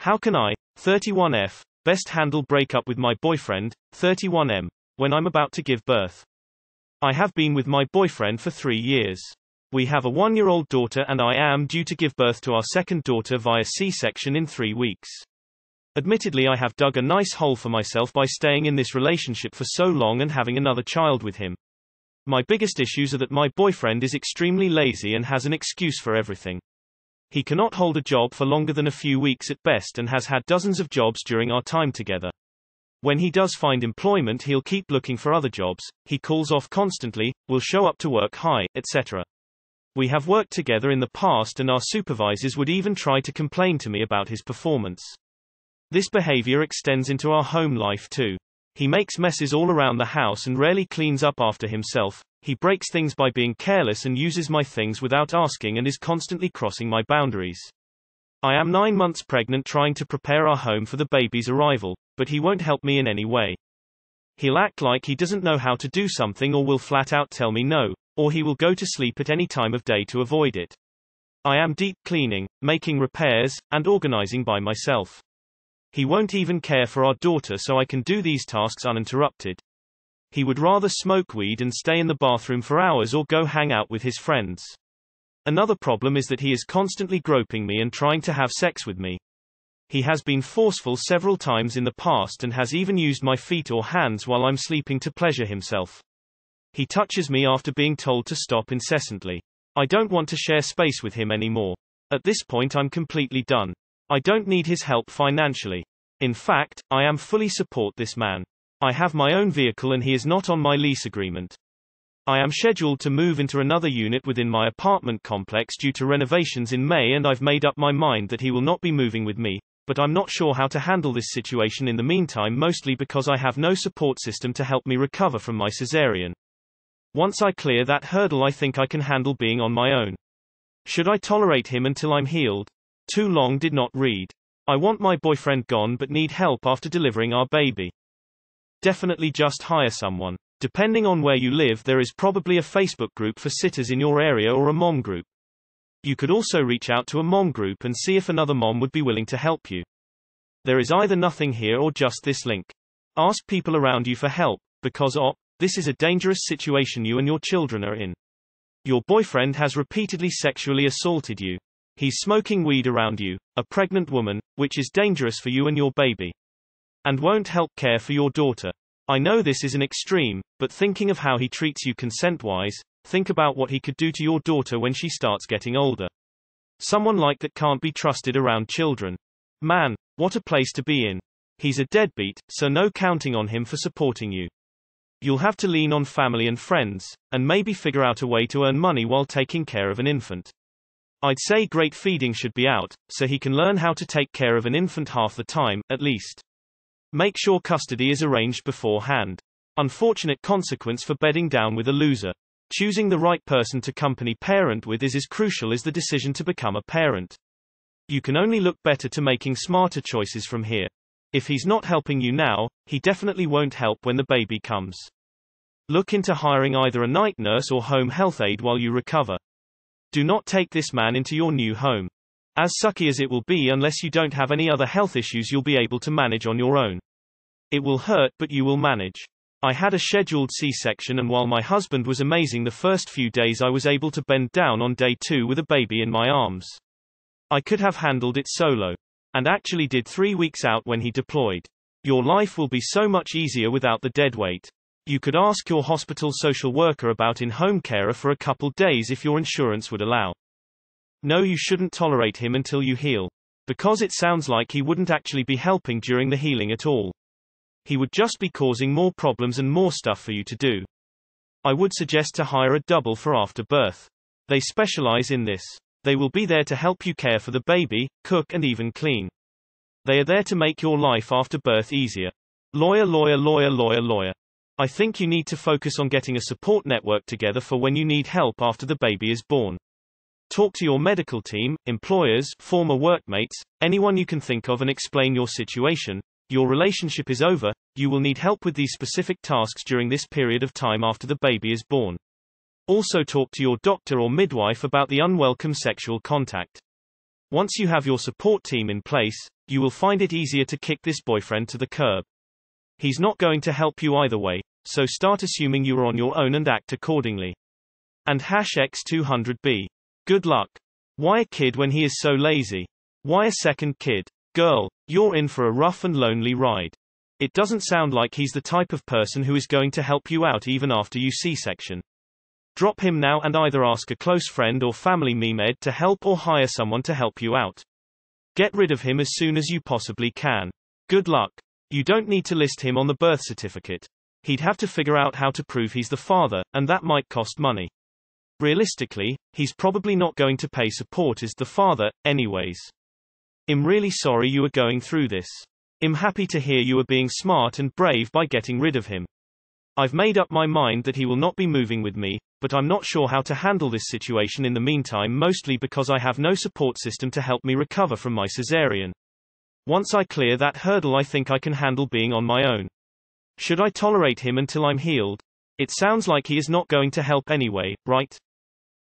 How can I, 31F, best handle breakup with my boyfriend, 31M, when I'm about to give birth? I have been with my boyfriend for 3 years. We have a 1-year-old daughter and I am due to give birth to our second daughter via C-section in 3 weeks. Admittedly, I have dug a nice hole for myself by staying in this relationship for so long and having another child with him. My biggest issues are that my boyfriend is extremely lazy and has an excuse for everything. He cannot hold a job for longer than a few weeks at best and has had dozens of jobs during our time together. When he does find employment, he'll keep looking for other jobs, he calls off constantly, will show up to work high, etc. We have worked together in the past and our supervisors would even try to complain to me about his performance. This behavior extends into our home life too. He makes messes all around the house and rarely cleans up after himself. He breaks things by being careless and uses my things without asking and is constantly crossing my boundaries. I am 9 months pregnant trying to prepare our home for the baby's arrival, but he won't help me in any way. He'll act like he doesn't know how to do something or will flat out tell me no, or he will go to sleep at any time of day to avoid it. I am deep cleaning, making repairs, and organizing by myself. He won't even care for our daughter so I can do these tasks uninterrupted. He would rather smoke weed and stay in the bathroom for hours or go hang out with his friends. Another problem is that he is constantly groping me and trying to have sex with me. He has been forceful several times in the past and has even used my feet or hands while I'm sleeping to pleasure himself. He touches me after being told to stop incessantly. I don't want to share space with him anymore. At this point I'm completely done. I don't need his help financially. In fact, I am fully support this man. I have my own vehicle and he is not on my lease agreement. I am scheduled to move into another unit within my apartment complex due to renovations in May and I've made up my mind that he will not be moving with me, but I'm not sure how to handle this situation in the meantime, mostly because I have no support system to help me recover from my cesarean. Once I clear that hurdle, I think I can handle being on my own. Should I tolerate him until I'm healed? Too long did not read. I want my boyfriend gone but need help after delivering our baby. Definitely just hire someone. Depending on where you live, there is probably a Facebook group for sitters in your area or a mom group. You could also reach out to a mom group and see if another mom would be willing to help you. There is either nothing here or just this link. Ask people around you for help, because this is a dangerous situation you and your children are in. Your boyfriend has repeatedly sexually assaulted you. He's smoking weed around you, a pregnant woman, which is dangerous for you and your baby. And won't help care for your daughter. I know this is an extreme, but thinking of how he treats you consent-wise, think about what he could do to your daughter when she starts getting older. Someone like that can't be trusted around children. Man, what a place to be in. He's a deadbeat, so no counting on him for supporting you. You'll have to lean on family and friends, and maybe figure out a way to earn money while taking care of an infant. I'd say great feeding should be out, so he can learn how to take care of an infant half the time, at least. Make sure custody is arranged beforehand. Unfortunate consequence for bedding down with a loser. Choosing the right person to company parent with is as crucial as the decision to become a parent. You can only look better to making smarter choices from here. If he's not helping you now, he definitely won't help when the baby comes. Look into hiring either a night nurse or home health aide while you recover. Do not take this man into your new home. As sucky as it will be, unless you don't have any other health issues you'll be able to manage on your own. It will hurt, but you will manage. I had a scheduled C-section and while my husband was amazing the first few days, I was able to bend down on day 2 with a baby in my arms. I could have handled it solo. And actually did 3 weeks out when he deployed. Your life will be so much easier without the dead weight. You could ask your hospital social worker about in-home carer for a couple days if your insurance would allow. No, you shouldn't tolerate him until you heal. Because it sounds like he wouldn't actually be helping during the healing at all. He would just be causing more problems and more stuff for you to do. I would suggest to hire a double for after birth. They specialize in this. They will be there to help you care for the baby, cook and even clean. They are there to make your life after birth easier. Lawyer, lawyer, lawyer, lawyer, lawyer. I think you need to focus on getting a support network together for when you need help after the baby is born. Talk to your medical team, employers, former workmates, anyone you can think of and explain your situation. Your relationship is over, you will need help with these specific tasks during this period of time after the baby is born. Also talk to your doctor or midwife about the unwelcome sexual contact. Once you have your support team in place, you will find it easier to kick this boyfriend to the curb. He's not going to help you either way, so start assuming you are on your own and act accordingly. And #X200B. Good luck. Why a kid when he is so lazy? Why a second kid? Girl, you're in for a rough and lonely ride. It doesn't sound like he's the type of person who is going to help you out even after you C-section. Drop him now and either ask a close friend or family member to help or hire someone to help you out. Get rid of him as soon as you possibly can. Good luck. You don't need to list him on the birth certificate. He'd have to figure out how to prove he's the father, and that might cost money. Realistically, he's probably not going to pay support as the father, anyways. I'm really sorry you are going through this. I'm happy to hear you are being smart and brave by getting rid of him. I've made up my mind that he will not be moving with me, but I'm not sure how to handle this situation in the meantime, mostly because I have no support system to help me recover from my cesarean. Once I clear that hurdle, I think I can handle being on my own. Should I tolerate him until I'm healed? It sounds like he is not going to help anyway, right?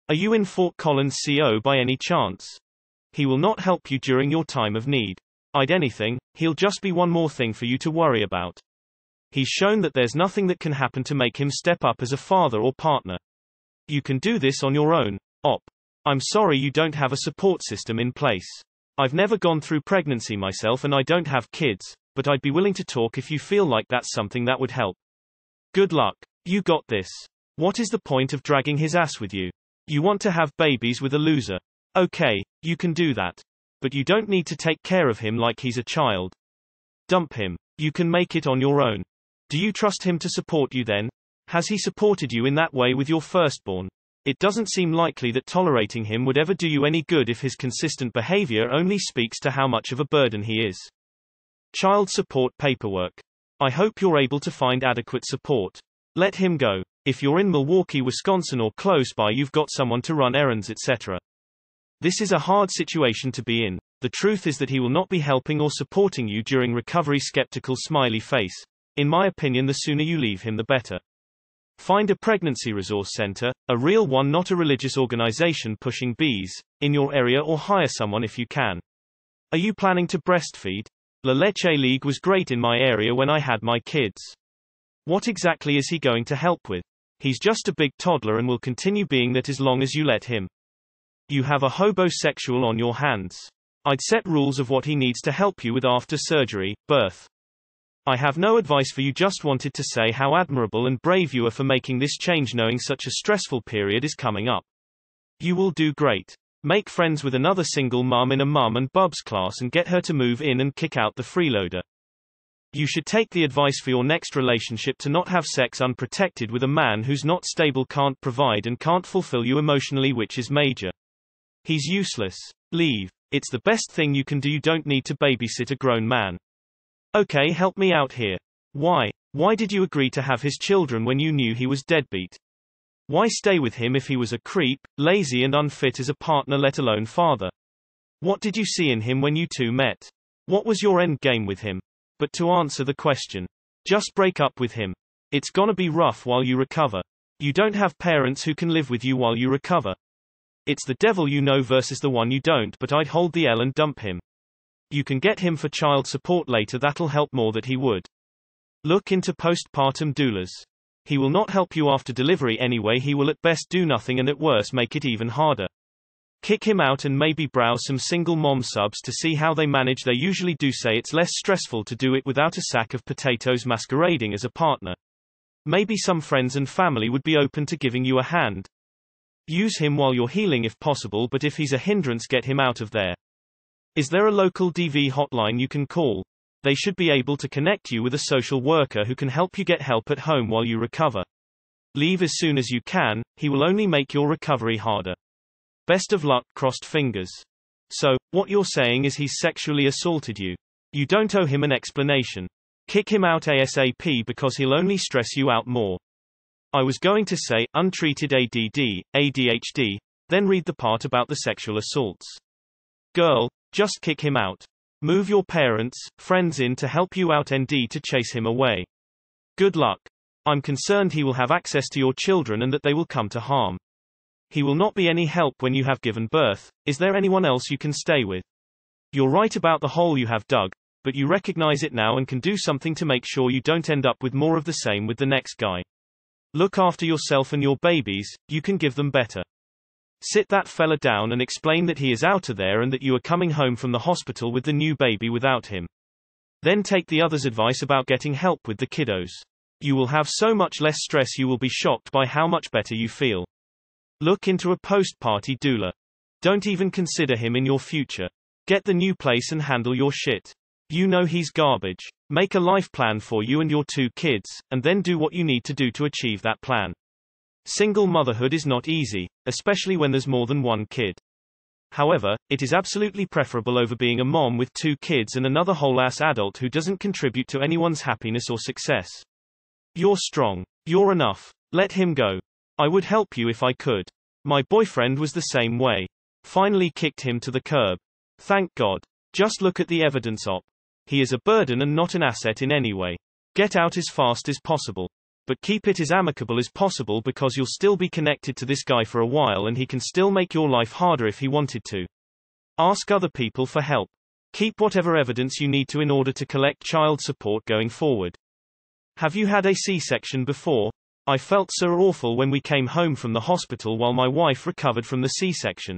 Are you in Fort Collins, CO by any chance? He will not help you during your time of need. I'd anything, he'll just be one more thing for you to worry about. He's shown that there's nothing that can happen to make him step up as a father or partner. You can do this on your own, Op. I'm sorry you don't have a support system in place. I've never gone through pregnancy myself and I don't have kids, but I'd be willing to talk if you feel like that's something that would help. Good luck. You got this. What is the point of dragging his ass with you? You want to have babies with a loser. Okay, you can do that. But you don't need to take care of him like he's a child. Dump him. You can make it on your own. Do you trust him to support you then? Has he supported you in that way with your firstborn? It doesn't seem likely that tolerating him would ever do you any good if his consistent behavior only speaks to how much of a burden he is. Child support paperwork. I hope you're able to find adequate support. Let him go. If you're in Milwaukee, Wisconsin or close by, you've got someone to run errands, etc. This is a hard situation to be in. The truth is that he will not be helping or supporting you during recovery. Skeptical smiley face. In my opinion, the sooner you leave him the better. Find a pregnancy resource center, a real one, not a religious organization pushing bees, in your area, or hire someone if you can. Are you planning to breastfeed? La Leche League was great in my area when I had my kids. What exactly is he going to help with? He's just a big toddler and will continue being that as long as you let him. You have a hobosexual on your hands. I'd set rules of what he needs to help you with after surgery, birth. I have no advice for you, just wanted to say how admirable and brave you are for making this change knowing such a stressful period is coming up. You will do great. Make friends with another single mum in a mum and bubs class and get her to move in and kick out the freeloader. You should take the advice for your next relationship to not have sex unprotected with a man who's not stable, can't provide and can't fulfill you emotionally, which is major. He's useless. Leave. It's the best thing you can do. You don't need to babysit a grown man. Okay, help me out here. Why? Why did you agree to have his children when you knew he was deadbeat? Why stay with him if he was a creep, lazy and unfit as a partner, let alone father? What did you see in him when you two met? What was your end game with him? But to answer the question, just break up with him. It's gonna be rough while you recover. You don't have parents who can live with you while you recover. It's the devil you know versus the one you don't, but I'd hold the L and dump him. You can get him for child support later, that'll help more than he would. Look into postpartum doulas. He will not help you after delivery anyway, he will at best do nothing and at worst make it even harder. Kick him out and maybe browse some single mom subs to see how they manage. They usually do say it's less stressful to do it without a sack of potatoes masquerading as a partner. Maybe some friends and family would be open to giving you a hand. Use him while you're healing if possible, but if he's a hindrance, get him out of there. Is there a local DV hotline you can call? They should be able to connect you with a social worker who can help you get help at home while you recover. Leave as soon as you can, he will only make your recovery harder. Best of luck, crossed fingers. So, what you're saying is he's sexually assaulted you. You don't owe him an explanation. Kick him out ASAP because he'll only stress you out more. I was going to say, untreated ADD, ADHD, then read the part about the sexual assaults. Girl, just kick him out. Move your parents, friends in to help you out, ND to chase him away. Good luck. I'm concerned he will have access to your children and that they will come to harm. He will not be any help when you have given birth. Is there anyone else you can stay with? You're right about the hole you have dug, but you recognize it now and can do something to make sure you don't end up with more of the same with the next guy. Look after yourself and your babies, you can give them better. Sit that fella down and explain that he is out of there and that you are coming home from the hospital with the new baby without him. Then take the other's advice about getting help with the kiddos. You will have so much less stress, you will be shocked by how much better you feel. Look into a post-party doula. Don't even consider him in your future. Get the new place and handle your shit. You know he's garbage. Make a life plan for you and your 2 kids, and then do what you need to do to achieve that plan. Single motherhood is not easy, especially when there's more than 1 kid. However, it is absolutely preferable over being a mom with 2 kids and another whole-ass adult who doesn't contribute to anyone's happiness or success. You're strong. You're enough. Let him go. I would help you if I could. My boyfriend was the same way. Finally kicked him to the curb. Thank God. Just look at the evidence op. He is a burden and not an asset in any way. Get out as fast as possible. But keep it as amicable as possible, because you'll still be connected to this guy for a while and he can still make your life harder if he wanted to. Ask other people for help. Keep whatever evidence you need to in order to collect child support going forward. Have you had a C-section before? I felt so awful when we came home from the hospital while my wife recovered from the C-section.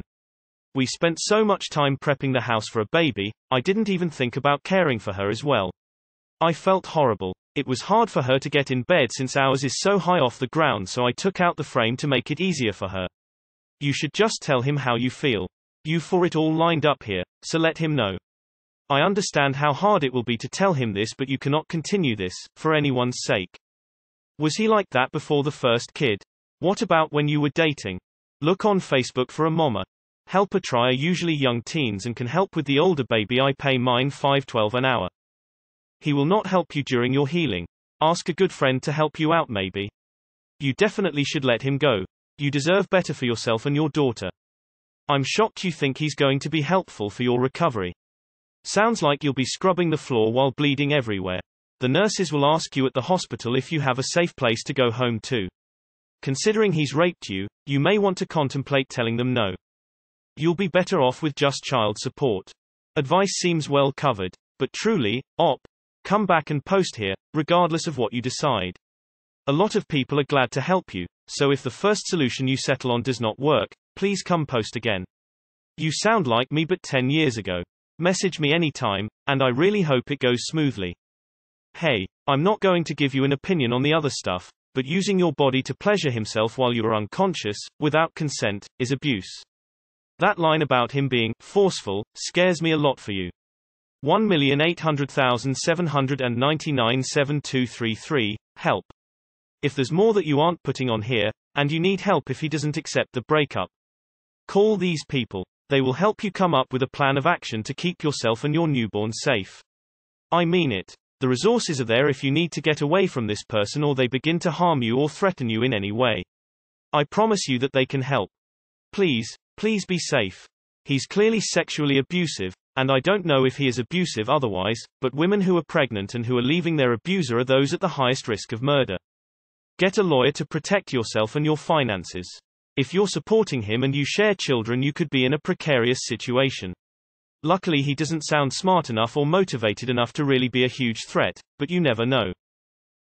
We spent so much time prepping the house for a baby, I didn't even think about caring for her as well. I felt horrible. It was hard for her to get in bed since ours is so high off the ground, so I took out the frame to make it easier for her. You should just tell him how you feel. You've for it all lined up here, so let him know. I understand how hard it will be to tell him this, but you cannot continue this, for anyone's sake. Was he like that before the first kid? What about when you were dating? Look on Facebook for a mama. Helper try are usually young teens and can help with the older baby. I pay mine $5.12 an hour. He will not help you during your healing. Ask a good friend to help you out maybe. You definitely should let him go. You deserve better for yourself and your daughter. I'm shocked you think he's going to be helpful for your recovery. Sounds like you'll be scrubbing the floor while bleeding everywhere. The nurses will ask you at the hospital if you have a safe place to go home to. Considering he's raped you, you may want to contemplate telling them no. You'll be better off with just child support. Advice seems well covered, but truly, come back and post here, regardless of what you decide. A lot of people are glad to help you, so if the first solution you settle on does not work, please come post again. You sound like me but 10 years ago. Message me anytime, and I really hope it goes smoothly. Hey, I'm not going to give you an opinion on the other stuff, but using your body to pleasure himself while you are unconscious, without consent, is abuse. That line about him being forceful scares me a lot for you. 1,800,799 help. If there's more that you aren't putting on here, and you need help if he doesn't accept the breakup, call these people. They will help you come up with a plan of action to keep yourself and your newborn safe. I mean it. The resources are there if you need to get away from this person or they begin to harm you or threaten you in any way. I promise you that they can help. Please be safe. He's clearly sexually abusive, and I don't know if he is abusive otherwise, but women who are pregnant and who are leaving their abuser are those at the highest risk of murder. Get a lawyer to protect yourself and your finances. If you're supporting him and you share children, you could be in a precarious situation. Luckily he doesn't sound smart enough or motivated enough to really be a huge threat, but you never know.